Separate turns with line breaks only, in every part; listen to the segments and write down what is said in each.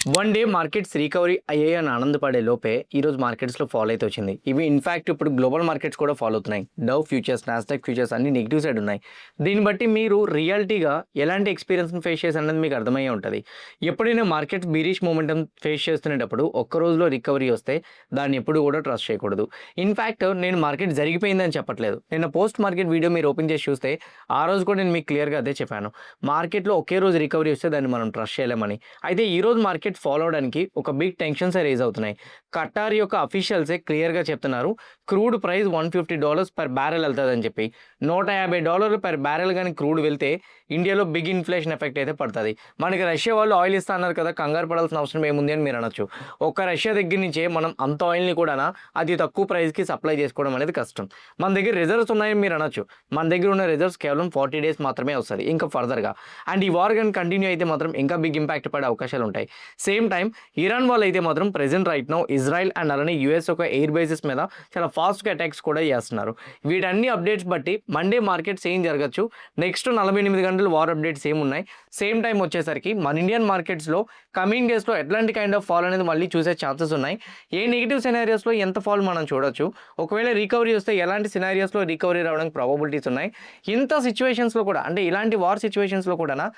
One day markets recovery అయ్యాయి అని ఆనందపడే లోపే ఈరోజు మార్కెట్స్లో ఫాలో అయితే వచ్చింది. ఇవి ఇన్ఫాక్ట్ ఇప్పుడు గ్లోబల్ మార్కెట్స్ కూడా ఫాలో అవుతున్నాయి. డవ్ ఫ్యూచర్స్, నాస్డాక్ ఫ్యూచర్స్ అన్ని నెగిటివ్ సైడ్ ఉన్నాయి. దీన్ని బట్టి మీరు రియాలిటీగా ఎలాంటి ఎక్స్పీరియన్స్ని ఫేస్ చేశారనేది మీకు అర్థమయ్యే ఉంటుంది. ఎప్పుడైనా మార్కెట్స్ బీరిష్ మూమెంటం ఫేస్ చేస్తున్నప్పుడు ఒక్క రోజులో రికవరీ వస్తే దాన్ని ఎప్పుడు కూడా ట్రస్ట్ చేయకూడదు. ఇన్ఫాక్ట్ నేను మార్కెట్ జరిగిపోయిందని చెప్పట్లేదు. నిన్న పోస్ట్ మార్కెట్ వీడియో మీరు ఓపెన్ చేసి చూస్తే ఆ రోజు కూడా నేను మీకు క్లియర్గా అదే చెప్పాను. మార్కెట్లో ఒకే రోజు రికవరీ వస్తే దాన్ని మనం ట్రస్ట్ చేయలేమని. అయితే ఈ రోజు మార్కెట్ ఫాలో అవడానికి ఒక బిగ్ టెన్షన్స్ రైజ్ అవుతున్నాయి. ఖట్టార్ యొక్క అఫీషియల్సే క్లియర్గా చెప్తున్నారు క్రూడ్ ప్రైస్ $150 పర్ బ్యారెల్ వెళ్తుందని చెప్పి. $150 పర్ బ్యారెల్ కానీ క్రూడ్ వెళ్తే ఇండియాలో బిగ్ ఇన్ఫ్లేషన్ ఎఫెక్ట్ అయితే పడుతుంది. మనకి రష్యా వాళ్ళు ఆయిల్ ఇస్తా అన్నారు కదా, కంగారు పడాల్సిన అవసరం ఏముంది అని మీరు అనొచ్చు. ఒక్క రష్యా దగ్గర నుంచే మనం అంత ఆయిల్ని కూడా అతి తక్కువ ప్రైస్కి సప్లై చేసుకోవడం అనేది కష్టం. మన దగ్గర రిజర్వ్స్ ఉన్నాయని మీరు అనొచ్చు. మన దగ్గర ఉన్న రిజర్వ్స్ కేవలం 40 days మాత్రమే వస్తుంది ఇంకా ఫర్దర్గా. అండ్ ఈ వార్ కానీ కంటిన్యూ అయితే మాత్రం ఇంకా బిగ్ ఇంపాక్ట్ పడే అవకాశాలు ఉంటాయి. సేమ్ టైం ఇరాన్ వాళ్ళు అయితే మాత్రం present right now Israel and అలానే యూఎస్ ఒక ఎయిర్ బేసెస్ మీద చాలా ఫాస్ట్గా అటాక్స్ కూడా చేస్తున్నారు. వీటన్ని అప్డేట్స్ బట్టి మండే మార్కెట్స్ ఏం జరగచ్చు, నెక్స్ట్ 48 గంటలు వార్ అప్డేట్స్ ఏమి ఉన్నాయి. సేమ్ టైం వచ్చేసరికి మన ఇండియన్ మార్కెట్స్లో కమింగ్ డేస్లో ఎట్లాంటి కైండ్ ఆఫ్ ఫాల్ అనేది మళ్ళీ చూసే ఛాన్సెస్ ఉన్నాయి. ఏ నెగిటివ్ సినారియోస్లో ఎంత ఫాల్ మనం చూడొచ్చు, ఒకవేళ రికవరీ వస్తే ఎలాంటి సినారియోస్లో రికవరీ రావడానికి ప్రాబబిలిటీస్ ఉన్నాయి. ఇంత సిచ్యువేషన్స్లో కూడా అంటే ఇలాంటి వార్ సిచ్యువేషన్స్లో కూడా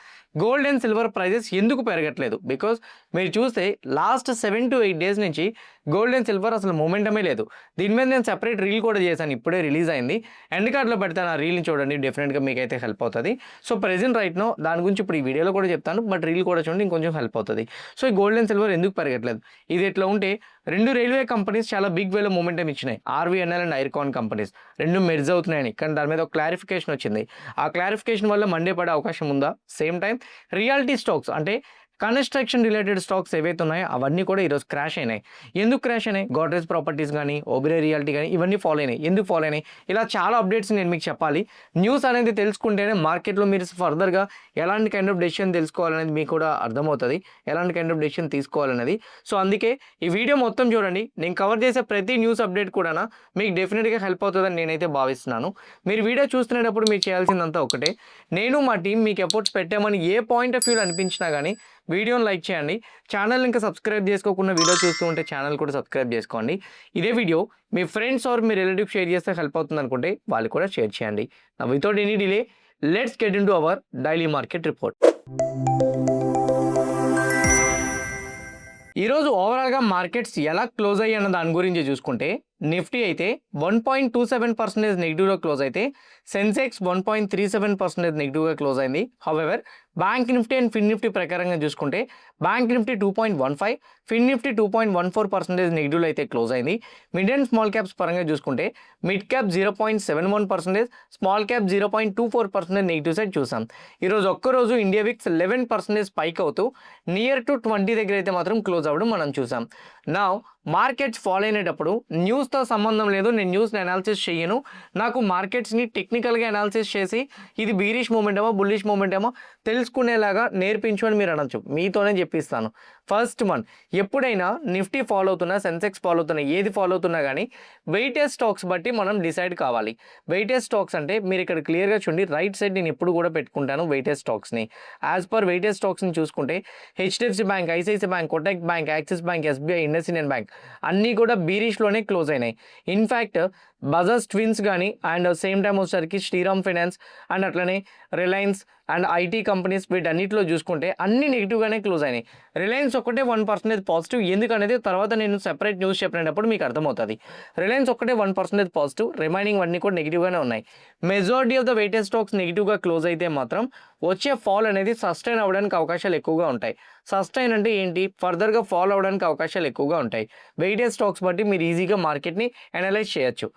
గోల్డ్ అండ్ సిల్వర్ ప్రైజెస్ ఎందుకు పెరగట్లేదు? బికాజ్ మీరు చూస్తే లాస్ట్ 7 to 8 days నుంచి గోల్డ్ అండ్ సిల్వర్ అసలు మూమెంటమే లేదు. దీని మీద నేను సెపరేట్ రీల్ కూడా చేశాను, ఇప్పుడే రిలీజ్ అయింది. ఎండ్ కార్డ్లో పెడతాను, ఆ రీల్ని చూడండి, డెఫినెట్గా మీకు అయితే హెల్ప్ అవుతుంది. సో ప్రెజెంట్ రైట్ నో దాని గురించి ఇప్పుడు ఈ వీడియోలో కూడా చెప్తాను, బట్ రీల్ కూడా చూడండి, ఇంకొంచెం హెల్ప్ అవుతుంది. సో ఈ గోల్డ్ అండ్ సిల్వర్ ఎందుకు పెరగట్లేదు? ఇది ఎట్లా ఉంటే రెండు రైల్వే కంపెనీస్ చాలా బిగ్ వేలో మూమెంటం ఇచ్చినాయి. ఆర్వీఎన్ఎల్ అండ్ ఐర్కాన్ కంపెనీస్ రెండు మెర్జ్ అవుతున్నాయని, కానీ దాని మీద ఒక క్లారిఫికేషన్ వచ్చింది. ఆ క్లారిఫికేషన్ వల్ల మండే పడే అవకాశం ఉందా? సేమ్ టైం రియాలిటీ స్టాక్స్ అంటే కన్స్ట్రక్షన్ రిలేటెడ్ స్టాక్స్ ఏవైతే ఉన్నాయో అవన్నీ కూడా ఈరోజు క్రాష్ అయినాయి. ఎందుకు క్రాష్ అయినాయి? గోడ్రేజ్ ప్రాపర్టీస్ కానీ, ఓబెరే రియాలిటీ కానీ ఇవన్నీ ఫాలో అయినాయి. ఎందుకు ఫాలో అయినాయి? ఇలా చాలా అప్డేట్స్ నేను మీకు చెప్పాలి. న్యూస్ అనేది తెలుసుకుంటేనే మార్కెట్లో మీరు ఫర్దర్గా ఎలాంటి కైండ్ ఆఫ్ డెసిషన్ తెలుసుకోవాలనేది మీకు కూడా అర్థమవుతుంది, ఎలాంటి కైండ్ ఆఫ్ డెసిషన్ తీసుకోవాలనేది. సో అందుకే ఈ వీడియో మొత్తం చూడండి. నేను కవర్ చేసే ప్రతి న్యూస్ అప్డేట్ కూడా మీకు డెఫినెట్గా హెల్ప్ అవుతుందని నేనైతే భావిస్తున్నాను. మీరు వీడియో చూస్తున్నప్పుడు మీరు చేయాల్సిందంతా ఒకటే, నేను మా టీం మీకు ఎఫర్ట్స్ పెట్టామని ఏ పాయింట్ ఆఫ్ వ్యూలో అనిపించినా కానీ వీడియోని లైక్ చేయండి. ఛానల్ ఇంకా సబ్స్క్రైబ్ చేసుకోకుండా వీడియో చూస్తూ ఉంటే ఛానల్ కూడా సబ్స్క్రైబ్ చేసుకోండి. ఇదే వీడియో మీ ఫ్రెండ్స్ ఆర్ మీ రిలేటివ్ షేర్ చేస్తే హెల్ప్ అవుతుంది అనుకుంటే వాళ్ళు కూడా షేర్ చేయండి. Without any delay let's get into our daily market report. ఈరోజు ఓవరాల్గా మార్కెట్స్ ఎలా క్లోజ్ అయ్యి అన్న దాని గురించి చూసుకుంటే నిఫ్టీ అయితే 1.27% నెగిటివ్లో క్లోజ్ అయితే, సెన్సెక్స్ 1.37% నెగిటివ్గా క్లోజ్ అయింది. However bank Nifty and fin Nifty ప్రకారంగా చూసుకుంటే బ్యాంక్ నిఫ్టీ 2.15, ఫిన్ నిఫ్టీ 2.14% నెగిటివ్లో అయితే క్లోజ్ అయింది. మిడ్ అండ్ స్మాల్ క్యాప్స్ పరంగా చూసుకుంటే mid cap 0.71%, small cap 0.24% negative side చూసాం. ఈరోజు ఒక్కరోజు ఇండియా విక్స్ 11% స్పైక్ అవుతూ నియర్ టు 20 దగ్గర అయితే మాత్రం క్లోజ్ అవ్వడం మనం చూసాం. నా మార్కెట్స్ ఫాలో అయినప్పుడు న్యూస్తో సంబంధం లేదు, నేను న్యూస్ని అనాలిసిస్ చేయను. నాకు మార్కెట్స్ని టెక్నికల్గా అనాలిసిస్ చేసి ఇది బీరిష్ మూమెంటేమో బుల్లిష్ మూమెంటేమో తెలుసుకునేలాగా నేర్పించు అని మీరు అనొచ్చు. మీతోనే చెప్పిస్తాను. ఫస్ట్ వన్, ఎప్పుడైనా నిఫ్టీ ఫాలో అవుతున్నా, సెన్సెక్స్ ఫాలో అవుతున్నా, ఏది ఫాలో అవుతున్నా కానీ వెయిటేజ్ స్టాక్స్ బట్టి మనం డిసైడ్ కావాలి. వెయిటేజ్ స్టాక్స్ అంటే మీరు ఇక్కడ క్లియర్గా చూడండి, రైట్ సైడ్ నేను ఎప్పుడు కూడా పెట్టుకుంటాను వెయిటేజ్ స్టాక్స్ని. యాజ్ పర్ వెయిటేజ్ స్టాక్స్ని చూసుకుంటే HDFC bank, ICICI bank, Kotak bank, Axis bank, SBI, IndusInd bank అన్నీ కూడా బీరిష్లోనే క్లోజ్ అయినాయి. ఇన్ఫ్యాక్ట్ బజాజ్ ట్విన్స్ కానీ అండ్ సేమ్ టైం వచ్చేసరికి శ్రీరామ్ ఫైనాన్స్ అండ్ అట్లనే రిలయన్స్ అండ్ ఐటీ కంపెనీస్ వీటన్నిటిలో చూసుకుంటే అన్ని నెగిటివ్గానే క్లోజ్ అయినాయి. రిలయన్స్ ఒక్కటే 1% పాజిటివ్, ఎందుకనేది తర్వాత నేను సెపరేట్ న్యూస్ చెప్పినప్పుడు మీకు అర్థమవుతుంది. రిలయన్స్ ఒక్కటే 1% పాజిటివ్, రిమైనింగ్ అన్నీ కూడా నెగిటివ్గానే ఉన్నాయి. Majority of the weightage stocks నెగిటివ్గా క్లోజ్ అయితే మాత్రం వచ్చే ఫాల్ అనేది సస్టైన్ అవ్వడానికి అవకాశాలు ఎక్కువగా ఉంటాయి. సస్టైన్ అంటే ఏంటి? ఫర్దర్గా ఫాలో అవ్వడానికి అవకాశాలు ఎక్కువగా ఉంటాయి. వెయిటేజ్ స్టాక్స్ బట్టి మీరు ఈజీగా మార్కెట్ని అనలైజ్ చేయొచ్చు.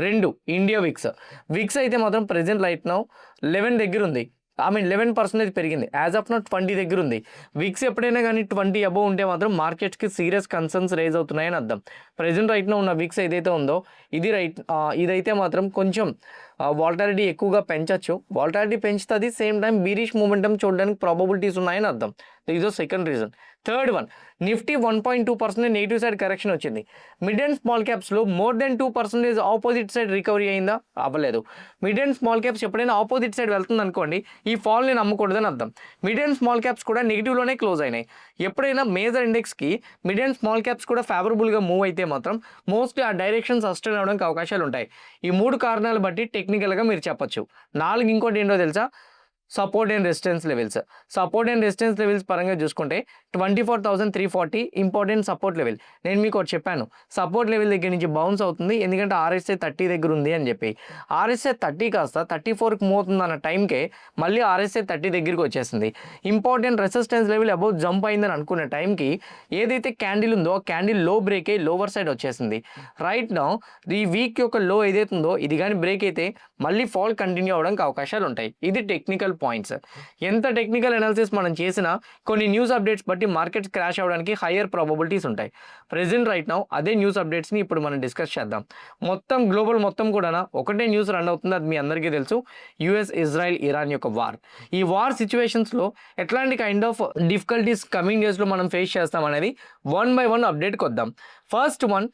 2, ఇండియా విక్స్. విక్స్ అయితే మాత్రం ప్రెజెంట్ రైట్ నౌ 11 దగ్గర ఉంది. 11% పెరిగింది. యాజ్ ఆఫ్ నౌ 20 దగ్గర ఉంది. విక్స్ ఎప్పుడైనా కానీ 20 అబోవ్ ఉంటే మాత్రం మార్కెట్స్కి సీరియస్ కన్సర్న్స్ రైజ్ అవుతున్నాయని అర్థం. ప్రెజెంట్ రైట్లో ఉన్న విక్స్ ఏదైతే ఉందో ఇదైతే మాత్రం కొంచెం వాల్టాలిటీ ఎక్కువగా పెంచవచ్చు. వాల్టాలిటీ పెంచుతుంది, సేమ్ టైం బీరిష్ మూమెంటం చూడడానికి ప్రాబబిలిటీస్ ఉన్నాయని అర్థం. ఇదో second reason. Third one, Nifty 1.2% negative side correction వచ్చింది. మిడ్ అండ్ స్మాల్ క్యాప్స్లో more than 2% opposite side recovery అయిందా? అవ్వలేదు. మిడ్ అండ్ స్మాల్ క్యాప్స్ ఎప్పుడైనా ఆపోజిట్ సైడ్ వెళ్తుంది అనుకోండి, ఈ ఫాల్ని నమ్మకూడదని అర్థం. మిడ్ అండ్ స్మాల్ క్యాప్స్ కూడా నెగిటివ్లోనే క్లోజ్ అయినాయి. ఎప్పుడైనా మేజర్ ఇండెక్స్కి మిడ్ అండ్ స్మాల్ క్యాప్స్ కూడా ఫేవరబుల్గా మూవ్ అయితే మాత్రం మోస్ట్లీ ఆ డైరెక్షన్ సస్టైన్ అవడానికి అవకాశాలు ఉంటాయి. ఈ 3 కారణాలు బట్టి టెక్నికల్గా మీరు చెప్పొచ్చు. 4 ఇంకోటి ఏంటో తెలుసా? సపోర్ట్ అండ్ రెసిస్టెన్స్ లెవెల్స్ పరంగా చూసుకుంటే 24,340 ఇంపార్టెంట్ సపోర్ట్ లెవెల్. నేను మీకు ఒకటి చెప్పాను, సపోర్ట్ లెవెల్ దగ్గర నుంచి బౌన్స్ అవుతుంది, ఎందుకంటే RSI 30 దగ్గర ఉంది అని చెప్పి. RSI 30 కాస్త 34కి మూవ్ అవుతుంది అన్న టైంకే మళ్ళీ RSI 30 దగ్గరికి వచ్చేసింది. Important resistance level above jump అయిందని అనుకునే టైంకి ఏదైతే క్యాండిల్ ఉందో ఆ క్యాండిల్ లో బ్రేక్ అయ్యి లోవర్ సైడ్ వచ్చేసింది. రైట్ నౌ ఈ వీక్ యొక్క లో ఏదైతే ఉందో ఇది కానీ బ్రేక్ అయితే మళ్ళీ ఫాల్ కంటిన్యూ అవడానికి అవకాశాలు ఉంటాయి. ఇది టెక్నికల్ పాయింట్స్. ఎంత టెక్నికల్ అనాలిసిస్ మనం చేసినా కొన్ని న్యూస్ అప్డేట్స్ బట్టి మార్కెట్స్ క్రాష్ అవ్వడానికి హయ్యర్ ప్రాబబిలిటీస్ ఉంటాయి. ప్రెజెంట్ రైట్ నౌ అదే న్యూస్ అప్డేట్స్ని ఇప్పుడు మనం డిస్కస్ చేద్దాం. మొత్తం గ్లోబల్ మొత్తం కూడా ఒకటే న్యూస్ రన్ అవుతుంది, అది మీ అందరికీ తెలుసు, US, Israel, Iran యొక్క వార్. ఈ వార్ సిచ్యువేషన్స్లో ఎట్లాంటి కైండ్ ఆఫ్ డిఫికల్టీస్ కమింగ్ డేస్లో మనం ఫేస్ చేస్తాం అనేది 1 by 1 అప్డేట్కి వద్దాం. ఫస్ట్ వన్,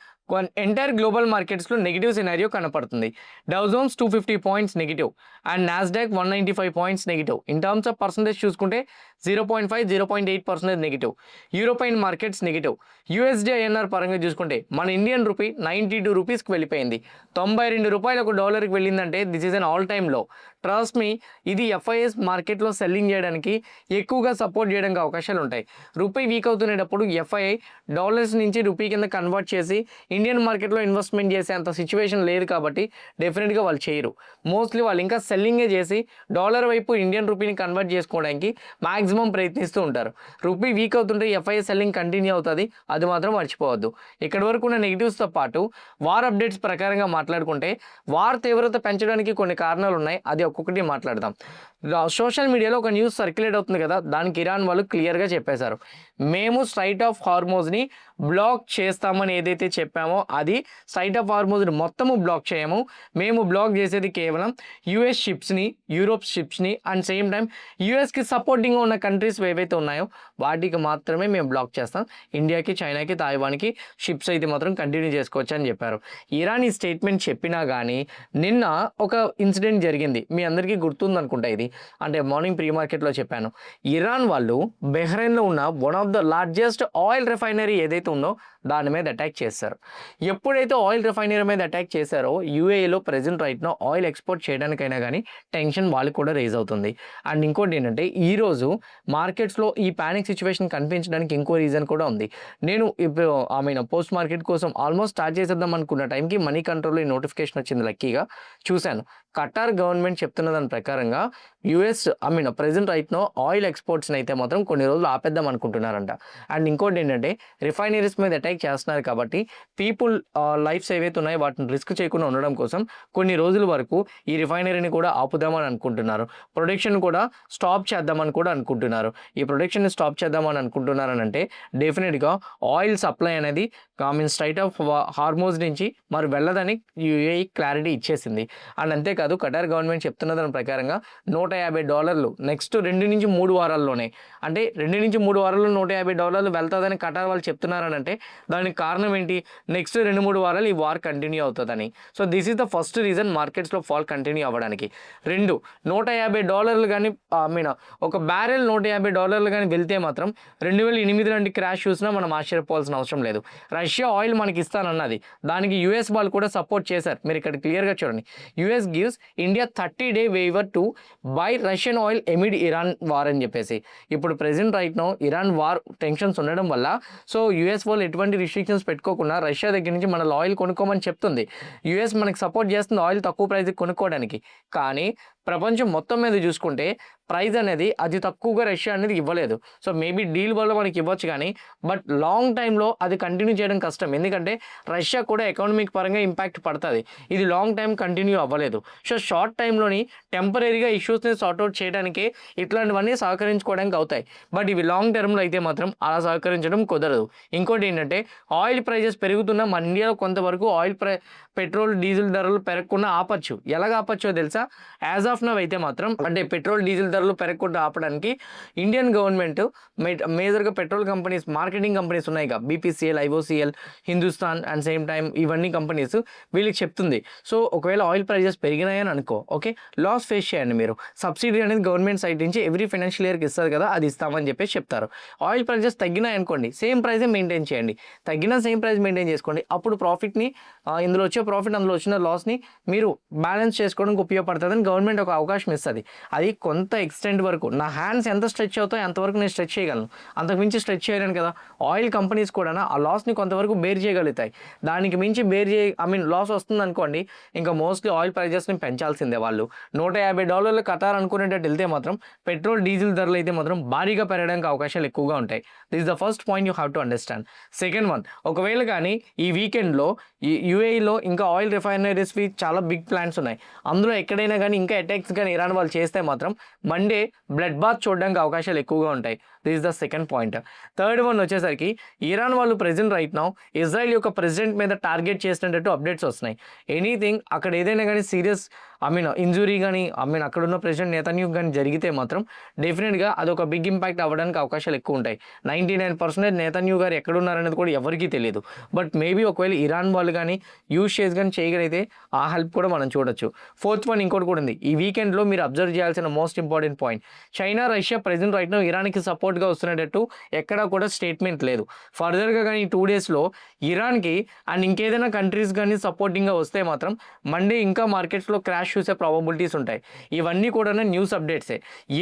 ఎంటైర్ గ్లోబల్ మార్కెట్స్లో నెగిటివ్ సినారియో కనపడుతుంది. Dow Jones 250 points negative and Nasdaq 195 points negative. In terms of percentage చూసుకుంటే 0.5, 0.8% negative. European markets negative. USD INR పరంగా చూసుకుంటే మన ఇండియన్ రూపీ 92 రూపీస్కి వెళ్ళిపోయింది. 92 రూపాయలు ఒక డాలర్కి వెళ్ళిందంటే this is an all time low. Trust me, ఇది FIS మార్కెట్లో సెల్లింగ్ చేయడానికి ఎక్కువగా సపోర్ట్ చేయడానికి అవకాశాలు ఉంటాయి. రూపీ వీక్ అవుతున్నప్పుడు FII డాలర్స్ నుంచి రూపీ కింద కన్వర్ట్ చేసి ఇండియన్ మార్కెట్లో ఇన్వెస్ట్మెంట్ చేసే అంత సిచ్యువేషన్ లేదు కాబట్టి డెఫినెట్గా వాళ్ళు చేయరు. మోస్ట్లీ వాళ్ళు ఇంకా సెల్లింగే చేసి డాలర్ వైపు ఇండియన్ రూపీని కన్వర్ట్ చేసుకోవడానికి మ్యాక్సిమం ప్రయత్నిస్తూ ఉంటారు. రూపీ వీక్ అవుతుంటే FII సెల్లింగ్ కంటిన్యూ అవుతుంది, అది మాత్రం మర్చిపోవద్దు. ఇక్కడ వరకు ఉన్న నెగిటివ్స్తో పాటు వార్ అప్డేట్స్ ప్రకారంగా మాట్లాడుకుంటే వార్ తీవ్రత పెంచడానికి కొన్ని కారణాలు ఉన్నాయి, అది ఒక్కొక్కటి మాట్లాడదాం. సోషల్ మీడియాలో ఒక న్యూస్ సర్క్యులేట్ అవుతుంది కదా, దానికి ఇరాన్ వాళ్ళు క్లియర్గా చెప్పేశారు, మేము స్ట్రైట్ ఆఫ్ హార్మోజ్ని బ్లాక్ చేస్తామని ఏదైతే చెప్పామో అది స్ట్రైట్ ఆఫ్ హార్మోజ్ని మొత్తము బ్లాక్ చేయము. మేము బ్లాక్ చేసేది కేవలం US షిప్స్ని, యూరోప్ షిప్స్ని అండ్ సేమ్ టైం USకి సపోర్టింగ్గా ఉన్న కంట్రీస్ ఏవైతే ఉన్నాయో వాటికి మాత్రమే మేము బ్లాక్ చేస్తాం. ఇండియాకి, చైనాకి, తాయివాన్కి షిప్స్ అయితే మాత్రం కంటిన్యూ చేసుకోవచ్చు అని చెప్పారు. ఇరాన్ ఈ స్టేట్మెంట్ చెప్పినా కానీ నిన్న ఒక ఇన్సిడెంట్ జరిగింది, మీ అందరికీ గుర్తుందనుకుంటా. ఇది అంటే మార్నింగ్ ప్రీ మార్కెట్లో చెప్పాను. ఇరాన్ వాళ్ళు బెహ్రెయిన్లో ఉన్న one of the largest oil refinery ఏదైతే ఉందో దాని మీద అటాక్ చేశారు. ఎప్పుడైతే ఆయిల్ రిఫైనరీ మీద అటాక్ చేశారో UAEలో ప్రెజెంట్ రైట్నో ఆయిల్ ఎక్స్పోర్ట్ చేయడానికైనా కానీ టెన్షన్ వాళ్ళకి కూడా రేజ్ అవుతుంది. అండ్ ఇంకోటి ఏంటంటే ఈరోజు మార్కెట్స్లో ఈ ప్యానిక్ సిచ్యువేషన్ కనిపించడానికి ఇంకో రీజన్ కూడా ఉంది. నేను ఇప్పుడు పోస్ట్ మార్కెట్ కోసం ఆల్మోస్ట్ స్టార్ట్ చేసేద్దాం అనుకున్న టైంకి మనీ కంట్రోల్లో ఈ నోటిఫికేషన్ వచ్చింది, లక్కీగా చూశాను. ఖతార్ గవర్నమెంట్ చెప్తున్న దాని ప్రకారంగా US ప్రెజెంట్ రైట్నో ఆయిల్ ఎక్స్పోర్ట్స్ని అయితే మాత్రం కొన్ని రోజులు ఆపేద్దాం అనుకుంటున్నారంట. అండ్ ఇంకోటి ఏంటంటే రిఫైనరీస్ మీద అటాక్ చేస్తున్నారు కాబట్టి పీపుల్ లైఫ్స్ ఏవైతే ఉన్నాయో వాటిని రిస్క్ చేయకుండా ఉండడం కోసం కొన్ని రోజుల వరకు ఈ రిఫైనరీని కూడా ఆపుదామని అనుకుంటున్నారు. ప్రొడక్షన్ కూడా స్టాప్ చేద్దామని కూడా అనుకుంటున్నారు. ఈ ప్రొడక్షన్ని స్టాప్ చేద్దామని అనుకుంటున్నారని అంటే డెఫినెట్గా ఆయిల్ సప్లై అనేది స్ట్రైట్ ఆఫ్ హార్మోజ్ నుంచి మరి వెళ్ళదని UAE క్లారిటీ ఇచ్చేసింది. అండ్ అంతేకాదు ఖతార్ గవర్నమెంట్ చెప్తున్న దాని ప్రకారంగా $150 నెక్స్ట్ 2 నుంచి 3 వారాల్లోనే, అంటే 2 నుంచి 3 వారాల్లో $150 వెళ్తుందని ఖతార్ వాళ్ళు చెప్తున్నారని అంటే దానికి కారణం ఏంటి? నెక్స్ట్ 2-3 వారాలు ఈ వార్ కంటిన్యూ అవుతుందని. So this is the first reason మార్కెట్స్లో ఫాల్ కంటిన్యూ అవ్వడానికి. 2, $150 కానీ ఒక బ్యారెల్ $150 కానీ వెళ్తే మాత్రం 2008 లాంటి క్రాష్ చూసినా మనం ఆశ్చర్యపోవాల్సిన అవసరం లేదు. రష్యా ఆయిల్ మనకి ఇస్తానన్నది, దానికి US వాళ్ళు కూడా సపోర్ట్ చేశారు. మీరు ఇక్కడ క్లియర్గా చూడండి, US gives India 30-day waiver to buy Russian oil amid Iran war అని చెప్పేసి. ఇప్పుడు present right now Iran war tensions ఉండడం వల్ల సో US వాళ్ళు ఎటువంటి రిస్ట్రిక్షన్స్ పెట్టుకోకుండా రష్యా దగ్గర నుంచి మన ఆయిల్ కొనుక్కోమని చెప్తుంది. US మనకి సపోర్ట్ చేస్తుంది ఆయిల్ తక్కువ ప్రైస్కి కొనుక్కోవడానికి. కానీ ప్రపంచం మొత్తం మీద చూసుకుంటే ప్రైస్ అనేది అతి తక్కువగా రష్యా అనేది ఇవ్వలేదు. సో మేబీ డీల్ వల్ల మనకి ఇవ్వచ్చు కానీ బట్ లాంగ్ టైంలో అది కంటిన్యూ చేయడం కష్టం, ఎందుకంటే రష్యా కూడా ఎకనామిక్ పరంగా ఇంపాక్ట్ పడుతుంది. ఇది లాంగ్ టైం కంటిన్యూ అవ్వలేదు. సో షార్ట్ టైంలోని టెంపరీగా ఇష్యూస్ని సార్ట్అవుట్ చేయడానికి ఇట్లాంటివన్నీ సహకరించుకోవడానికి అవుతాయి. బట్ ఇవి లాంగ్ టర్మ్లో అయితే మాత్రం అలా సహకరించడం కుదరదు. ఇంకోటి ఏంటంటే ఆయిల్ ప్రైజెస్ పెరుగుతున్న మన ఇండియాలో కొంతవరకు పెట్రోల్, డీజిల్ ధరలు పెరగకుండా ఆపచ్చు. ఎలాగ ఆపచ్చో తెలుసా? యాజ్ ఆఫ్ ఆఫ్ నవ్ అయితే మాత్రం అంటే పెట్రోల్ డీజిల్ ధరలు పెరగకుండా ఆపడానికి ఇండియన్ గవర్నమెంట్ మేజర్గా పెట్రోల్ కంపెనీస్ మార్కెటింగ్ కంపెనీస్ ఉన్నాయి కదా, BPCL, IOCL, Hindustan and same time ఇవన్నీ కంపెనీస్ వీళ్ళకి చెప్తుంది. సో ఒకవేళ ఆయిల్ ప్రైజెస్ పెరిగినాయని అనుకో, ఓకే, లాస్ ఫేస్ చేయండి మీరు. సబ్సిడీ అనేది గవర్నమెంట్ సైడ్ నుంచి ఎవ్రీ ఫైనాన్షియల్ ఇయర్కి ఇస్తారు కదా, అది ఇస్తామని చెప్పేసి చెప్తారు. ఆయిల్ ప్రైజెస్ తగ్గినాయి అనుకోండి, సేమ్ ప్రైజే మెయింటైన్ చేయండి. తగ్గిన సేమ్ ప్రైస్ మెయింటైన్ చేసుకోండి. అప్పుడు ప్రాఫిట్ని ఇందులో వచ్చే ప్రాఫిట్ అందులో వచ్చిన లాస్ని మీరు బ్యాలెన్స్ చేసుకోవడానికి ఉపయోగపడుతుందని గవర్నమెంట్ ఒక అవకాశం ఇస్తుంది. అది కొంత ఎక్స్టెంట్ వరకు నా హ్యాండ్స్ ఎంత స్ట్రెచ్ అవుతాయో అంతవరకు నేను స్ట్రెచ్ చేయగలను, అంతకుమించి స్ట్రెచ్ చేయలేను కదా. ఆయిల్ కంపెనీస్ కూడా ఆ లాస్ని కొంతవరకు బేర్ చేయగలుగుతాయి. దానికి మించి లాస్ వస్తుంది అనుకోండి, ఇంకా మోస్ట్లీ ఆయిల్ ప్రైజెస్ని పెంచాల్సిందే వాళ్ళు. $150 కటార్ అనుకునేటట్టు వెళ్తే మాత్రం పెట్రోల్ డీజిల్ ధరలు అయితే మాత్రం భారీగా పెరగడానికి అవకాశాలు ఎక్కువగా ఉంటాయి. This the first point you have to understand. Second one, ఒకవేళ కానీ ఈ వీకెండ్లో యూఏఈలో ఇంకా ఆయిల్ రిఫైనరీస్వి చాలా బిగ్ ప్లాంట్స్ ఉన్నాయి. అందులో ఎక్కడైనా కానీ ఇంకా అటాక్స్ కానీ ఇరాన్ వాళ్ళు చేస్తే మాత్రం మండే బ్లడ్ బాత్ చూడడానికి అవకాశాలు ఎక్కువగా ఉంటాయి. This is the second point. Third one వచ్చేసరికి ఇరాన్ వాళ్ళు ప్రెజెంట్ రైట్ నౌ ఇజ్రాయెల్ యొక్క ప్రెసిడెంట్ మీద టార్గెట్ చేసినట్టు అప్డేట్స్ వస్తున్నాయి. ఎనీథింగ్ అక్కడ ఏదైనా కానీ సీరియస్ ఇంజురీ కానీ అక్కడున్న ప్రెసిడెంట్ నేతన్యాహు కానీ జరిగితే మాత్రం డెఫినెట్గా అదొక బిగ్ ఇంపాక్ట్ అవ్వడానికి అవకాశాలు ఎక్కువ ఉంటాయి. 99% నేతన్యాహు గారు ఎక్కడున్నారనేది కూడా ఎవరికీ తెలియదు. బట్ మేబీ ఒకవేళ ఇరాన్ వాళ్ళు కానీ యూస్ కానీ చేయగలిగితే ఆ హెల్ప్ కూడా మనం చూడొచ్చు. ఫోర్త్ వన్ ఇంకోటి కూడా ఉంది. ఈ వీకెండ్లో మీరు అబ్జర్వ్ చేయాల్సిన most important point, China Russia present right now ఇరాన్కి సపోర్ట్గా వస్తున్నట్టు ఎక్కడా కూడా స్టేట్మెంట్ లేదు. ఫర్దర్గా కానీ ఈ 2 డేస్లో ఇరాన్కి అండ్ ఇంకేదైనా కంట్రీస్ కానీ సపోర్టింగ్గా వస్తే మాత్రం మండే ఇంకా మార్కెట్స్లో క్రాష్ చూసే ప్రాబబిలిటీస్ ఉంటాయి. ఇవన్నీ కూడా న్యూస్ అప్డేట్సే.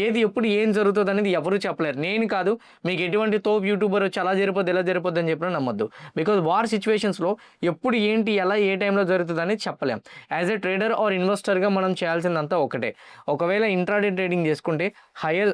ఏది ఎప్పుడు ఏం జరుగుతుంది అనేది ఎవరు చెప్పలేరు. నేను కాదు, మీకు ఎటువంటి తోపు యూట్యూబర్ వచ్చి అలా జరిపోద్ది ఎలా జరిపోద్ది అని చెప్పినా నమ్మద్దు. బికాజ్ వార్ సిచ్యువేషన్స్లో ఎప్పుడు ఏంటి ఎలా ఏ టైంలో జరుగుతుంది అనేది చెప్పలేం. యాజ్ ఎ ట్రేడర్ ఆర్ ఇన్వెస్టర్గా మనం చేయాల్సిందంతా ఒకటే. ఒకవేళ ఇంట్రాడే ట్రేడింగ్ చేసుకుంటే higher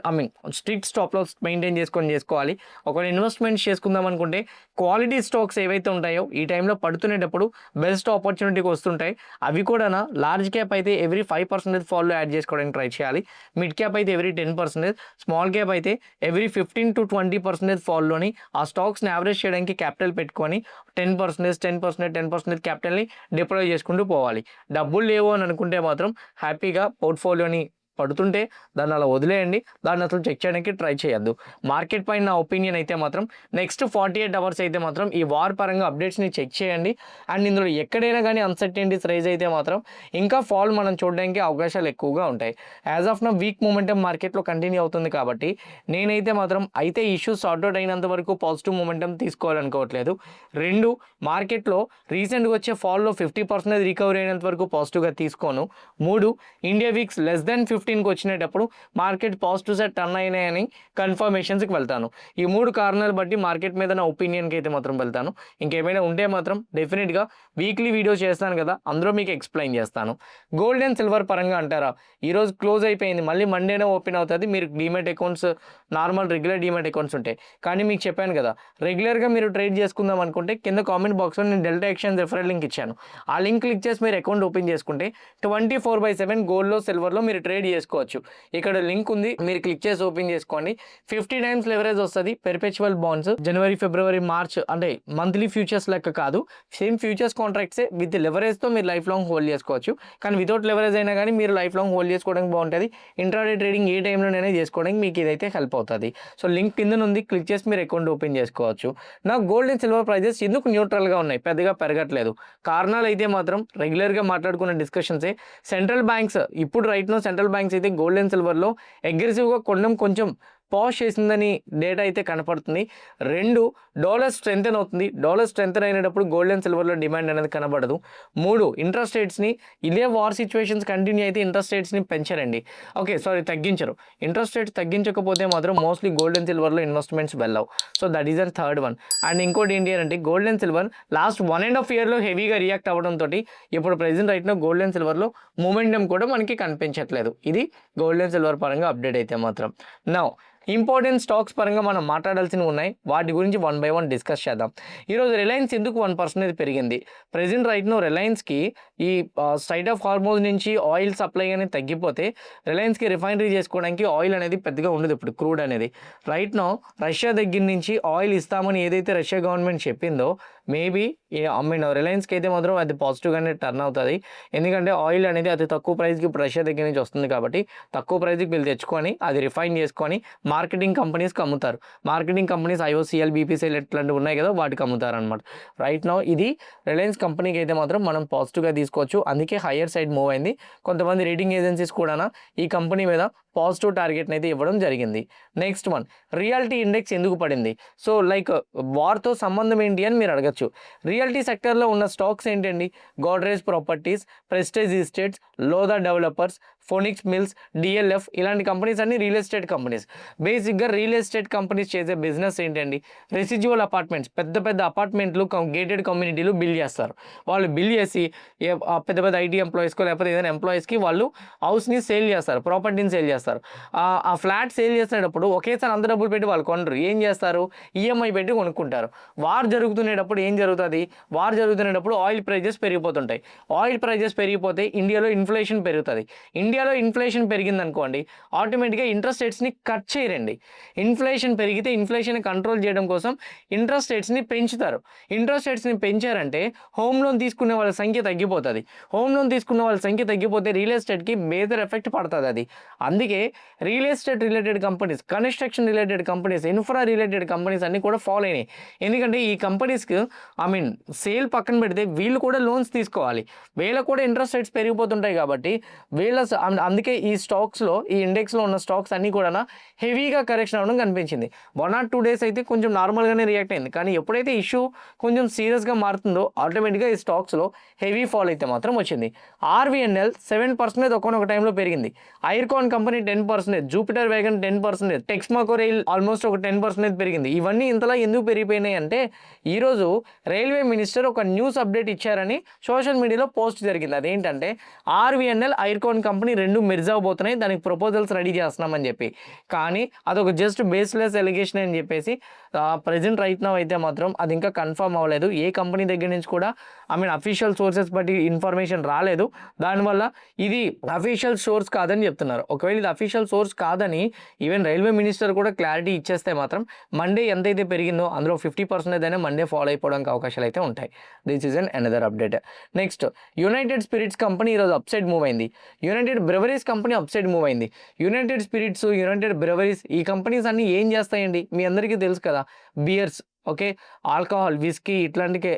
strict stop loss maintain చేసుకోవాలి. ఒకవేళ ఇన్వెస్ట్మెంట్స్ చేసుకుందాం అనుకుంటే క్వాలిటీ స్టాక్స్ ఏవైతే ఉంటాయో ఈ టైంలో పడుతునేటప్పుడు బెస్ట్ ఆపర్చునిటీకి వస్తుంటాయి. అవి కూడా లార్జ్ క్యాప్ అయితే ఎవ్రీ 5% ఫాల్లో యాడ్ చేసుకోవడానికి ట్రై చేయాలి. మిడ్ క్యాప్ అయితే ఎవ్రీ 10%, స్మాల్ క్యాప్ అయితే ఎవ్రీ 15 to 20% ఫాల్లోని ఆ స్టాక్స్ని యావరేజ్ చేయడానికి క్యాపిటల్ పెట్టుకొని 10% క్యాపిటల్ని డిప్లాయ్ చేసుకుంటూ పోవాలి. డబ్బులు లేవు అని అనుకుంటే మాత్రం హ్యాపీగా పోర్ట్ఫోలియోని పడుతుంటే దాన్ని అలా వదిలేయండి. దాన్ని అసలు చెక్ చేయడానికి ట్రై చేయొద్దు. మార్కెట్ పైన నా ఒపీనియన్ అయితే మాత్రం నెక్స్ట్ 48 అవర్స్ అయితే మాత్రం ఈ వార్ పరంగా అప్డేట్స్ని చెక్ చేయండి. అండ్ ఇందులో ఎక్కడైనా కానీ అన్సర్టెనిటీస్ రైజ్ అయితే మాత్రం ఇంకా ఫాల్ మనం చూడడానికి అవకాశాలు ఎక్కువగా ఉంటాయి. యాజ్ ఆఫ్ నా వీక్ మూమెంటం మార్కెట్లో కంటిన్యూ అవుతుంది కాబట్టి నేనైతే మాత్రం అయితే ఇష్యూస్ సార్ట్అవుట్ అయినంత వరకు పాజిటివ్ మూమెంటం తీసుకోవాలనుకోవట్లేదు. 2, మార్కెట్లో రీసెంట్గా వచ్చే ఫాల్లో 50% రికవరీ అయినంత వరకు పాజిటివ్గా తీసుకోను. 3, ఇండియా వీక్స్ లెస్ దెన్ 15కి వచ్చినప్పుడు మార్కెట్ పాజిటివ్ సైడ్ టర్న్ అయినాయని కన్ఫర్మేషన్స్కి వెళ్తాను. ఈ 3 కారణాలు బట్టి మార్కెట్ మీద నా ఒపీనియన్కి అయితే మాత్రం వెళ్తాను. ఇంకేమైనా ఉంటే మాత్రం డెఫినెట్గా వీక్లీ వీడియో చేస్తాను కదా, అందులో మీకు ఎక్స్ప్లెయిన్ చేస్తాను. గోల్డ్ అండ్ సిల్వర్ పరంగా అంటారా, ఈరోజు క్లోజ్ అయిపోయింది, మళ్ళీ మండేనే ఓపెన్ అవుతుంది. మీరు demat accounts normal regular demat accounts ఉంటాయి. కానీ మీకు చెప్పాను కదా, రెగ్యులర్గా మీరు ట్రేడ్ చేసుకుందాం అనుకుంటే కింద కామెంట్ బాక్స్లో నేను డెల్టా ఎక్స్చేంజ్ రెఫరల్ లింక్ ఇచ్చాను. ఆ లింక్ క్లిక్ చేసి మీరు అకౌంట్ ఓపెన్ చేసుకుంటే 24/7 గోల్డ్లో సిల్వర్లో మీరు ట్రేడ్ చేసుకోవచ్చు. ఇక్కడ లింక్ ఉంది, మీరు క్లిక్ చేసి ఓపెన్ చేసుకోండి. 50 times లెవరేజ్ వస్తుంది. పెర్పెచువల్ బాండ్స్ జనవరి, ఫిబ్రవరి, మార్చ్ అంటే మంత్లీ ఫ్యూచర్స్ లెక్క కాదు, సేమ్ ఫ్యూచర్స్ కాంట్రాక్ట్సే విత్ లెవరేజ్తో మీరు లైఫ్ లాంగ్ హోల్డ్ చేసుకోవచ్చు. కానీ వితౌట్ లెవరేజ్ అయినా కానీ మీరు లైఫ్ లాంగ్ హోల్డ్ చేసుకోవడానికి బాగుంటుంది. ఇంట్రాడే ట్రేడింగ్ ఏ టైంలోనైనా చేసుకోవడానికి మీకు ఇదైతే హెల్ప్ అవుతుంది. సో లింక్ కింద ఉంది, క్లిక్ చేసి మీరు అకౌంట్ ఓపెన్ చేసుకోవచ్చు. నా గోల్డ్ అండ్ సిల్వర్ ప్రైజెస్ ఎందుకు న్యూట్రల్గా ఉన్నాయి, పెద్దగా పెరగట్లేదు. కారణాలు అయితే మాత్రం రెగ్యులర్గా మాట్లాడుకున్న డిస్కషన్సే. సెంట్రల్ బ్యాంక్స్ ఇప్పుడు రైట్ నో సెంట్రల్ బ్యాంక్స్ అయితే గోల్డ్ అండ్ సిల్వర్లో అగ్రెసివ్గా కొనడం కొంచెం పాజ్ చేసిందని డేటా అయితే కనపడుతుంది. 2, డాలర్ స్ట్రెంథెన్ అవుతుంది. డాలర్ స్ట్రెంథెన్ అయినప్పుడు గోల్డ్ అండ్ సిల్వర్లో డిమాండ్ అనేది కనబడదు. 3, ఇంట్రెస్ట్ రేట్స్ని ఇదే వార్ సిచ్యువేషన్స్ కంటిన్యూ అయితే ఇంట్రెస్ట్ రేట్స్ని పెంచరండి, తగ్గించరు. ఇంట్రెస్ట్ రేట్స్ తగ్గించకపోతే మాత్రం మోస్ట్లీ గోల్డ్ అండ్ సిల్వర్లో ఇన్వెస్ట్మెంట్స్ వెళ్ళవు. So that is and third one. And ఇంకోటి ఏంటి అంటే గోల్డ్ అండ్ సిల్వర్ లాస్ట్ 1.5 yearలో హెవీగా రియాక్ట్ అవ్వడంతో ఇప్పుడు ప్రెజెంట్ రైట్నో గోల్డ్ అండ్ సిల్వర్లో మూమెంటం కూడా మనకి కనిపించట్లేదు. ఇది గోల్డ్ అండ్ సిల్వర్ పరంగా అప్డేట్ అయితే మాత్రం. నౌ ఇంపార్టెంట్ స్టాక్స్ పరంగా మనం మాట్లాడాల్సినవి ఉన్నాయి, వాటి గురించి 1 by 1 డిస్కస్ చేద్దాం. ఈరోజు రిలయన్స్ ఎందుకు 1% పెరిగింది? ప్రెజెంట్ రైట్నో రిలయన్స్కి ఈ స్ట్రైట్ ఆఫ్ హార్మోజ్ నుంచి ఆయిల్ సప్లై అనేది తగ్గిపోతే రిలయన్స్కి రిఫైనరీ చేసుకోవడానికి ఆయిల్ అనేది పెద్దగా ఉండదు. ఇప్పుడు క్రూడ్ అనేది రైట్నో రష్యా దగ్గర నుంచి ఆయిల్ ఇస్తామని ఏదైతే రష్యా గవర్నమెంట్ చెప్పిందో మేబీ రిలయన్స్కి అయితే మాత్రం అది పాజిటివ్గానే టర్న్ అవుతుంది. ఎందుకంటే ఆయిల్ అనేది అతి తక్కువ ప్రైస్కి రష్యా దగ్గర నుంచి వస్తుంది కాబట్టి తక్కువ ప్రైస్కి వీళ్ళు తెచ్చుకొని అది రిఫైన్ చేసుకొని మార్కెటింగ్ కంపెనీస్కి అమ్ముతారు. మార్కెటింగ్ కంపెనీస్ ఐఓసిఎల్, బీపీసీఎల్ ఇట్లాంటివి ఉన్నాయి కదా, వాటికి అమ్ముతారు అనమాట. రైట్ నౌ ఇది రిలయన్స్ కంపెనీకి అయితే మాత్రం మనం పాజిటివ్గా తీసుకోవచ్చు. అందుకే హయ్యర్ సైడ్ మూవ్ అయింది. కొంతమంది రేటింగ్ ఏజెన్సీస్ కూడా ఈ కంపెనీ మీద పాజిటివ్ టార్గెట్ని అయితే ఇవ్వడం జరిగింది. నెక్స్ట్ వన్, రియాలిటీ ఇండెక్స్ ఎందుకు పడింది? సో లైక్ వార్తో సంబంధం ఏంటి అని మీరు అడగచ్చు. రియాలిటీ సెక్టర్లో ఉన్న స్టాక్స్ ఏంటండి? Godrej Properties, Prestige Estates, Lodha Developers, Phoenix Mills, DLF ఇలాంటి కంపెనీస్ అన్ని రియల్ ఎస్టేట్ కంపెనీస్. బేసిక్గా రియల్ ఎస్టేట్ కంపెనీస్ చేసే బిజినెస్ ఏంటండి? రెసిడ్యువల్ అపార్ట్మెంట్స్, పెద్ద పెద్ద అపార్ట్మెంట్లు గేటెడ్ కమ్యూనిటీలు బిల్ చేస్తారు. వాళ్ళు బిల్ చేసి పెద్ద పెద్ద ఐటీ ఎంప్లాయీస్కో లేకపోతే ఏదైనా ఎంప్లాయీస్కి వాళ్ళు హౌస్ని సేల్ చేస్తారు, ప్రాపర్టీని సేల్ చేస్తారు. ఆ ఫ్లాట్ సేల్ చేసేటప్పుడు ఒకేసారి అంత డబ్బులు పెట్టి వాళ్ళు కొనరు. ఏం చేస్తారు? ఈఎంఐ పెట్టి కొనుక్కుంటారు. వార్ జరుగుతున్నప్పుడు ఏం జరుగుతుంది? వార్ జరుగుతున్నప్పుడు ఆయిల్ ప్రైజెస్ పెరిగిపోతుంటాయి. ఆయిల్ ప్రైజెస్ పెరిగిపోతే ఇండియాలో ఇన్ఫ్లేషన్ పెరుగుతుంది. ఇండియాలో ఇన్ఫ్లేషన్ పెరిగిందనుకోండి, ఆటోమేటిక్గా ఇంట్రెస్ట్ రేట్స్ని కట్ చేయరండి. ఇన్ఫ్లేషన్ పెరిగితే ఇన్ఫ్లేషన్ కంట్రోల్ చేయడం కోసం ఇంట్రెస్ట్ రేట్స్ని పెంచుతారు. ఇంట్రెస్ట్ రేట్స్ని పెంచారంటే హోమ్ లోన్ తీసుకునే వాళ్ళ సంఖ్య తగ్గిపోతుంది. హోమ్ లోన్ తీసుకునే వాళ్ళ సంఖ్య తగ్గిపోతే రియల్ ఎస్టేట్కి మేజర్ ఎఫెక్ట్ పడుతుంది. అది అందుకే real estate related companies, construction related companies, infra related companies అన్నీ కూడా ఫాలో అయినాయి. ఎందుకంటే ఈ కంపెనీస్కి సేల్ పక్కన పెడితే వీళ్ళు కూడా లోన్స్ తీసుకోవాలి. వీళ్ళకు కూడా ఇంట్రెస్ట్ రేట్స్ పెరిగిపోతుంటాయి కాబట్టి అందుకే ఈ స్టాక్స్లో, ఈ ఇండెక్స్లో ఉన్న స్టాక్స్ అన్నీ కూడా హెవీగా కరెక్షన్ అవ్వడం కనిపించింది. 1 or 2 days అయితే కొంచెం నార్మల్గానే రియాక్ట్ అయింది. కానీ ఎప్పుడైతే ఇష్యూ కొంచెం సీరియస్గా మారుతుందో ఆటోమేటిక్గా ఈ స్టాక్స్లో హెవీ ఫాల్ అయితే మాత్రం వచ్చింది. ఆర్వీఎన్ఎల్ 7% ఒక్కొక్క టైంలో పెరిగింది. Ircon company 10%, Jupiter wagon 10%, Texmaco rail almost ఒక 10% పెరిగింది. ఇవన్నీ ఇంతలా ఎందుకు పెరిగిపోయినాయి అంటే ఈరోజు రైల్వే మినిస్టర్ ఒక న్యూస్ అప్డేట్ ఇచ్చారని సోషల్ మీడియాలో పోస్ట్ జరిగింది. అదేంటంటే ఆర్వీఎన్ఎల్, ఐర్కాన్ కంపెనీ రెండు మెర్జ్ అవబోతున్నాయి, దానికి ప్రపోజల్స్ రెడీ చేస్తున్నామని చెప్పి. కానీ అదొక జస్ట్ బేస్లెస్ ఎలిగేషన్ అని చెప్పేసి ప్రజెంట్ రైట్ నౌ అయితే మాత్రం అది ఇంకా కన్ఫర్మ్ అవ్వలేదు. ఏ కంపెనీ దగ్గర నుంచి కూడా అఫీషియల్ సోర్సెస్ బట్టి ఇన్ఫర్మేషన్ రాలేదు. దానివల్ల ఇది అఫీషియల్ సోర్స్ కాదని చెప్తున్నారు. ఒకవేళ ఇది అఫీషియల్ సోర్స్ కాదని ఈవెన్ రైల్వే మినిస్టర్ కూడా క్లారిటీ ఇచ్చేస్తే మాత్రం మండే ఎంతైతే పెరిగిందో అందులో 50% అయినా మండే ఫాలో అయిపోవడానికి అవకాశాలు అయితే ఉంటాయి. This is another update. Next, United Spirits company ఈరోజు అప్సైడ్ మూవ్ అయింది. United Breweries company upside move అయింది. యునైటెడ్ స్పిరిట్స్, యునైటెడ్ బ్రెవరీస్ ఈ కంపెనీస్ అన్ని ఏం చేస్తాయండి? మీ అందరికీ తెలుసు కదా, బియర్స్, ఓకే, ఆల్కహాల్, విస్కీ ఇట్లాంటికే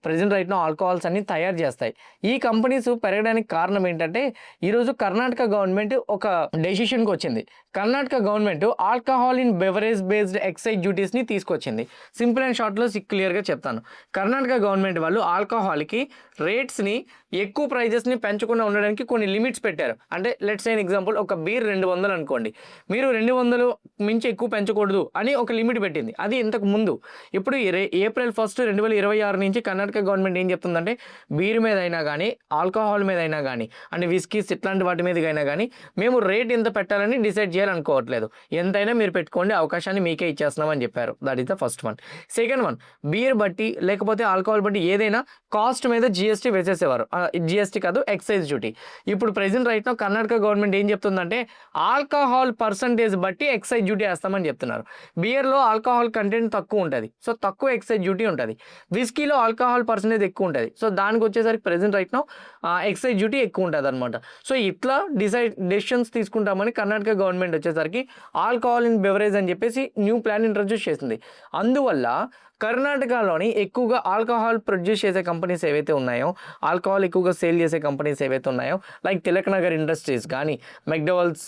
ప్రజెంట్ రైట్నో ఆల్కహాల్స్ అన్ని తయారు చేస్తాయి. ఈ కంపెనీస్ పెరగడానికి కారణం ఏంటంటే ఈరోజు కర్ణాటక గవర్నమెంట్ ఒక డెసిషన్కి వచ్చింది. Karnataka government alcohol in beverage based excise డ్యూటీస్ని తీసుకొచ్చింది. సింపుల్ అండ్ షార్ట్లో క్లియర్గా చెప్తాను. కర్ణాటక గవర్నమెంట్ వాళ్ళు ఆల్కహాల్కి రేట్స్ని ఎక్కువ ప్రైజెస్ని పెంచకుండా ఉండడానికి కొన్ని లిమిట్స్ పెట్టారు. అంటే లెట్స్ సే ఎగ్జాంపుల్, ఒక బీర్ 200 అనుకోండి, మీరు 200 మించి ఎక్కువ పెంచకూడదు అని ఒక లిమిట్ పెట్టింది. అది ఇంతకు ముందు. ఇప్పుడు April 1, 2026 నుంచి కర్ణాటక గవర్నమెంట్ ఏం చెప్తుందంటే బీర్ మీద అయినా కానీ, ఆల్కహాల్ మీద అయినా కానీ, అంటే విస్కీస్ ఇట్లాంటి వాటి మీద అయినా కానీ మేము రేట్ ఎంత పెట్టాలని డిసైడ్ చేయాలనుకోవట్లేదు. ఎంతైనా మీరు పెట్టుకోండి, అవకాశాన్ని మీకే ఇచ్చేస్తున్నామని చెప్పారు. That is the first one. Second one, beer బట్టి లేకపోతే ఆల్కహాల్ బట్టి ఏదైనా కాస్ట్ మీద జిఎస్టీ వేసేసేవారు. జిఎస్టీ కాదు, ఎక్సైజ్ డ్యూటీ. ఇప్పుడు present right now Karnataka government ఏం చెప్తుందంటే ఆల్కహాల్ పర్సంటేజ్ బట్టి ఎక్సైజ్ డ్యూటీ వేస్తామని చెప్తున్నారు. బియర్లో ఆల్కహాల్ కంటెంట్ తక్కువ ఉంటుంది, సో తక్కువ ఎక్సైజ్ డ్యూటీ ఉంటుంది. విస్కీలో ఆల్కహాల్ పర్సంటేజ్ ఎక్కువ ఉంటుంది, సో దానికి వచ్చేసరికి present right now excise duty ఎక్కువ ఉంటుంది అనమాట. సో ఇట్లా డెసిషన్స్ తీసుకుంటామని కర్ణాటక గవర్నమెంట్ వచ్చేసరికి ఆల్కహాల్ ఇన్ బెవరేజ్ అని చెప్పేసి న్యూ ప్లాన్ ఇంట్రడ్యూస్ చేసింది. అందువల్ల కర్ణాటకలోని ఎక్కువగా ఆల్కహాల్ ప్రొడ్యూస్ చేసే కంపెనీస్ ఏవైతే ఉన్నాయో, ఆల్కహాల్ ఎక్కువగా సేల్ చేసే కంపెనీస్ ఏవైతే ఉన్నాయో, లైక్ తిలక్ నగర్ ఇండస్ట్రీస్ కానీ, మెక్డోవల్స్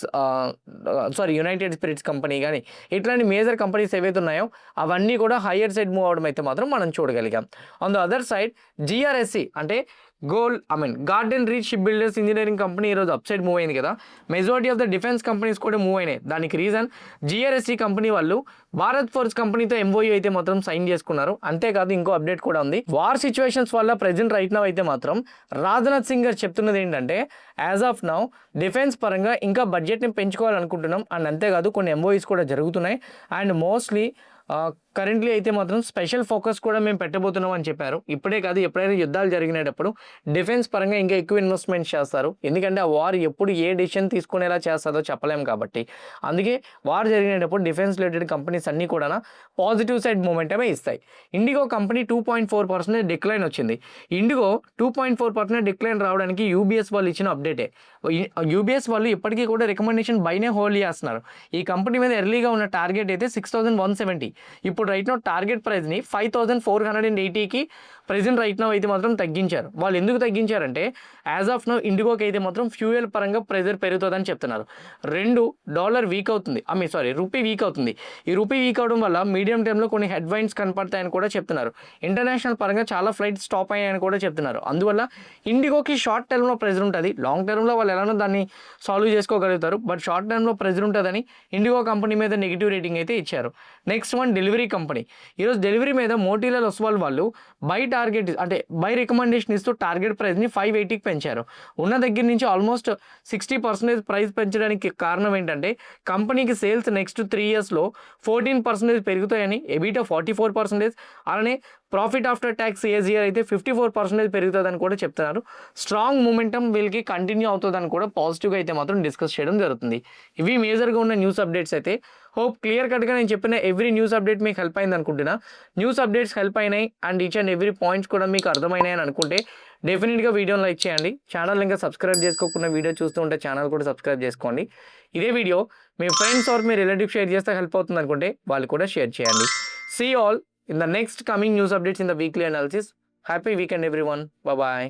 యునైటెడ్ స్పిరిట్స్ కంపెనీ కానీ, ఇట్లాంటి మేజర్ కంపెనీస్ ఏవైతే ఉన్నాయో అవన్నీ కూడా హయ్యర్ సైడ్ మూవ్ అవడం అయితే మాత్రం మనం చూడగలిగాం. On the other side GRSE అంటే garden reach ship builders engineering company ఈరోజు అప్సైడ్ మూవ్ అయింది కదా. Majority of the defence companies కూడా మూవ్ అయినాయి. దానికి రీజన్ జిఆర్ఎస్సి కంపెనీ వాళ్ళు భారత్ ఫోర్స్ కంపెనీతో ఎంఓయూ అయితే మాత్రం సైన్ చేసుకున్నారు. అంతేకాదు ఇంకో అప్డేట్ కూడా ఉంది. వార్ సిచ్యువేషన్స్ వల్ల ప్రెజెంట్ రైట్ నౌ అయితే మాత్రం రాజ్నాథ్ సింగ్ గారు చెప్తున్నది ఏంటంటే యాజ్ ఆఫ్ నౌ డిఫెన్స్ పరంగా ఇంకా బడ్జెట్ని పెంచుకోవాలనుకుంటున్నాం. అండ్ అంతేకాదు కొన్ని ఎంఓయూస్ కూడా జరుగుతున్నాయి. అండ్ మోస్ట్లీ కరెంట్లీ అయితే మాత్రం స్పెషల్ ఫోకస్ కూడా మేము పెట్టబోతున్నాం అని చెప్పారు. ఇప్పుడే కాదు, ఎప్పుడైనా యుద్ధాలు జరిగినప్పుడు డిఫెన్స్ పరంగా ఇంకా ఎక్కువ ఇన్వెస్ట్మెంట్స్ చేస్తారు. ఎందుకంటే ఆ వార్ ఎప్పుడు ఏ డెసిషన్ తీసుకునేలా చేస్తుందో చెప్పలేము కాబట్టి. అందుకే వార్ జరిగినప్పుడు డిఫెన్స్ రిలేటెడ్ కంపెనీస్ అన్నీ కూడా పాజిటివ్ సైడ్ మూమెంటమే ఇస్తాయి. ఇండిగో కంపెనీ 2.4% డిక్లైన్ వచ్చింది. ఇండిగో 2.4% డిక్లైన్ రావడానికి యూబీఎస్ వాళ్ళు ఇచ్చిన అప్డేటే. యూబీఎస్ వాళ్ళు ఇప్పటికీ కూడా రికమెండేషన్ బైనే హోల్డ్ చేస్తున్నారు. ఈ కంపెనీ మీద ఎర్లీగా ఉన్న టార్గెట్ అయితే 6,170. ఇప్పుడు రైట్ నో టార్గెట్ ప్రైస్ని 5,480కి ప్రెజెంట్ రైట్ నో అయితే మాత్రం తగ్గించారు. వాళ్ళు ఎందుకు తగ్గించారంటే యాజ్ ఆఫ్ నో ఇండిగోకి అయితే మాత్రం ఫ్యూయల్ పరంగా ప్రెజర్ పెరుగుతుందని చెప్తున్నారు. $2 వీక్ అవుతుంది, రూపీ వీక్ అవుతుంది. ఈ రూపీ వీక్ అవడం వల్ల మీడియం టైంలో కొన్ని హెడ్ వైన్స్ కనపడతాయని కూడా చెప్తున్నారు. ఇంటర్నేషనల్ పరంగా చాలా ఫ్లైట్స్ స్టాప్ అయ్యాయని కూడా చెప్తున్నారు. అందువల్ల ఇండిగోకి షార్ట్ టర్మ్లో ప్రెజర్ ఉంటుంది. లాంగ్ టర్మ్లో వాళ్ళు ఎలానో దాన్ని సాల్వ్ చేసుకోగలుగుతారు. బట్ షార్ట్ టర్మ్లో ప్రెజర్ ఉంటుందని ఇండిగో కంపెనీ మీద నెగిటివ్ రేటింగ్ అయితే ఇచ్చారు. Next one delivery company. ఈరోజు డెలివరీ మీద మోటిలాల్ ఒస్వాల్ వాళ్ళు బై రికమెండేషన్ ఇస్తూ టార్గెట్ ప్రైస్ని 580కి పెంచారు. ఉన్న దగ్గర నుంచి ఆల్మోస్ట్ 60% ప్రైస్ పెంచడానికి కారణం ఏంటంటే కంపెనీకి సేల్స్ నెక్స్ట్ 3 ఇయర్స్లో 14% పెరుగుతాయని, ఎబిటా 44%, అలానే ప్రాఫిట్ ఆఫ్టర్ ట్యాక్స్ ఏజియర్ అయితే 54% పెరుగుతుందని కూడా చెప్తున్నారు. స్ట్రాంగ్ మూమెంటం వీళ్ళకి కంటిన్యూ అవుతుందని కూడా పాజిటివ్గా అయితే మాత్రం డిస్కస్ చేయడం జరుగుతుంది. ఇవి మేజర్గా ఉన్న న్యూస్ అప్డేట్స్ అయితే. హోప్ క్లియర్ కట్గా నేను చెప్పిన ఎవ్రీ న్యూస్ అప్డేట్ మీకు హెల్ప్ అయింది అనుకుంటున్నా. న్యూస్ అప్డేట్స్ హెల్ప్ అయినాయి and each and every points కూడా మీకు అర్థమైనాయి అని అనుకుంటే డెఫినెట్గా వీడియోని లైక్ చేయండి. ఛానల్ ఇంకా సబ్స్క్రైబ్ చేసుకోకుండా వీడియో చూస్తూ ఉంటే ఛానల్ కూడా సబ్స్క్రైబ్ చేసుకోండి. ఇదే వీడియో మీ ఫ్రెండ్స్ ఆర్ మీ రిలేటివ్ షేర్ చేస్తే హెల్ప్ అవుతుంది అనుకుంటే వాళ్ళు కూడా షేర్ చేయండి. See all in the next coming news updates in the weekly analysis. Happy weekend everyone. Bye bye.